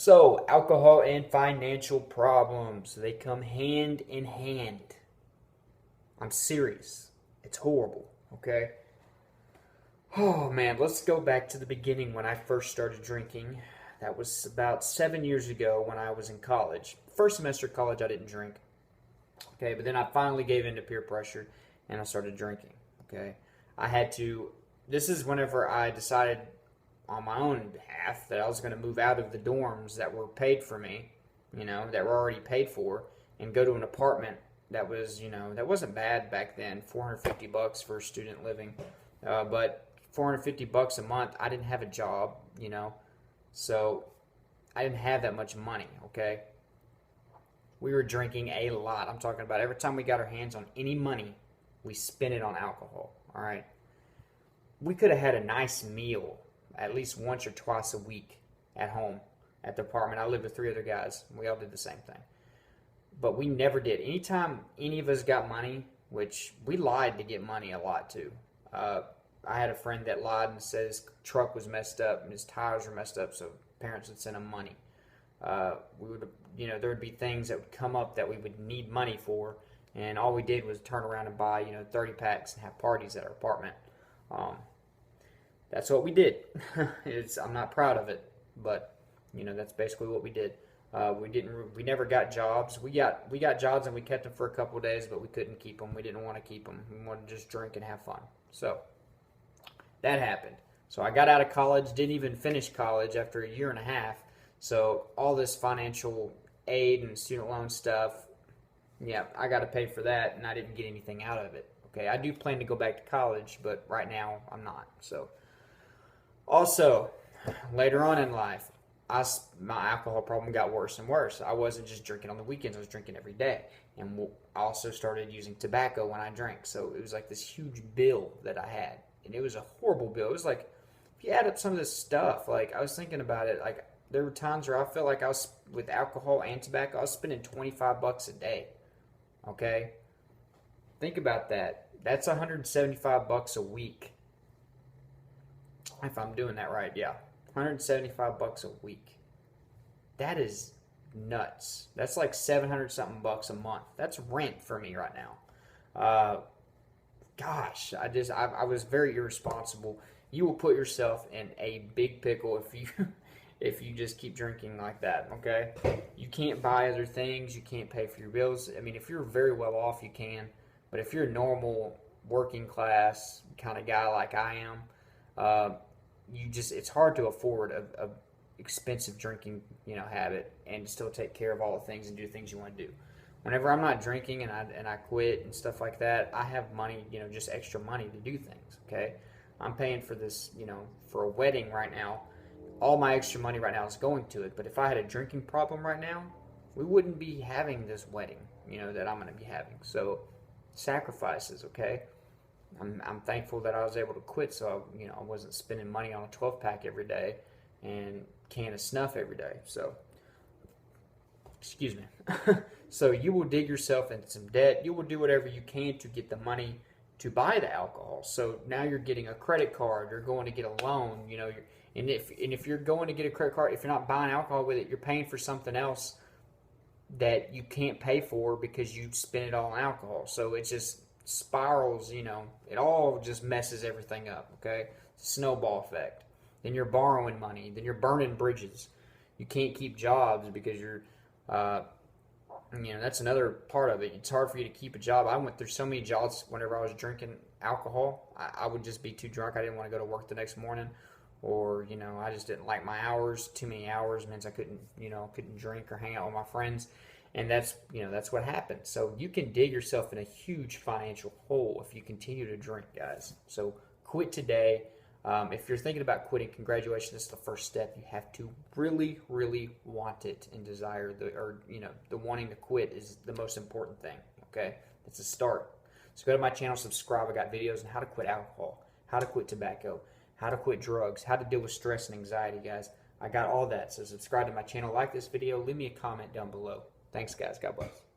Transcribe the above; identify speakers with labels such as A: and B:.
A: So, alcohol and financial problems, they come hand in hand. I'm serious. It's horrible, okay? Oh man, let's go back to the beginning when I first started drinking. That was about 7 years ago when I was in college. First semester of college, I didn't drink, okay? But then I finally gave in to peer pressure and I started drinking, okay? I had to, this is whenever I decided on my own behalf that I was going to move out of the dorms that were paid for me, that were already paid for, and go to an apartment that was, that wasn't bad back then, $450 for student living, but $450 a month. I didn't have a job, so I didn't have that much money. Okay, we were drinking a lot. I'm talking about every time we got our hands on any money, we spent it on alcohol. All right, we could have had a nice meal at least once or twice a week at home at the apartment. I lived with 3 other guys. We all did the same thing. But we never did. Anytime any of us got money, which we lied to get money a lot too. I had a friend that lied and said his truck was messed up and his tires were messed up, so parents would send him money. We would, there would be things that would come up that we would need money for, and all we did was turn around and buy, 30 packs and have parties at our apartment. That's what we did. I'm not proud of it, but that's basically what we did. We never got jobs. We got jobs and we kept them for a couple of days, but we couldn't keep them. We didn't want to keep them. We wanted to just drink and have fun. So that happened. So I got out of college, didn't even finish college after a year and a half. So all this financial aid and student loan stuff, yeah, I got to pay for that, and I didn't get anything out of it. Okay, I do plan to go back to college, but right now I'm not. So. Also, later on in life, my alcohol problem got worse and worse. I wasn't just drinking on the weekends, I was drinking every day. And I also started using tobacco when I drank. So it was like this huge bill that I had. And it was a horrible bill. It was like, if you add up some of this stuff, like I was thinking about it, like there were times where I felt like I was, with alcohol and tobacco, I was spending $25 a day. Okay? Think about that. That's $175 a week. If I'm doing that right, yeah. $175 a week. That is nuts. That's like 700 something bucks a month. That's rent for me right now. Gosh, I was very irresponsible. You will put yourself in a big pickle if you just keep drinking like that, okay? You can't buy other things, you can't pay for your bills. I mean, if you're very well off, you can, but if you're a normal working class kind of guy like I am, it's hard to afford a expensive drinking, habit and still take care of all the things and do things you want to do. Whenever I'm not drinking and I quit and stuff like that, I have money, just extra money to do things, okay? I'm paying for this, for a wedding right now. All my extra money right now is going to it, but if I had a drinking problem right now, we wouldn't be having this wedding, that I'm going to be having. So, sacrifices, okay? I'm thankful that I was able to quit, so I wasn't spending money on a 12-pack every day and can of snuff every day. So, excuse me. So you will dig yourself into some debt. You will do whatever you can to get the money to buy the alcohol. So now you're getting a credit card. You're going to get a loan. And if you're going to get a credit card, if you're not buying alcohol with it, you're paying for something else that you can't pay for because you spent it all on alcohol. So it just spirals, it all just messes everything up, okay? It's a snowball effect. Then you're borrowing money. Then you're burning bridges. You can't keep jobs because you're, that's another part of it. It's hard for you to keep a job. I went through so many jobs whenever I was drinking alcohol. I would just be too drunk. I didn't want to go to work the next morning, or, I just didn't like my hours. Too many hours means I couldn't drink or hang out with my friends. And that's what happened. So you can dig yourself in a huge financial hole if you continue to drink, guys. So quit today. If you're thinking about quitting, congratulations. This is the first step. You have to really, really want it and desire the wanting to quit is the most important thing. Okay, it's a start. So go to my channel, subscribe. I got videos on how to quit alcohol, how to quit tobacco, how to quit drugs, how to deal with stress and anxiety, guys. I got all that. So subscribe to my channel, like this video, leave me a comment down below. Thanks, guys. God bless.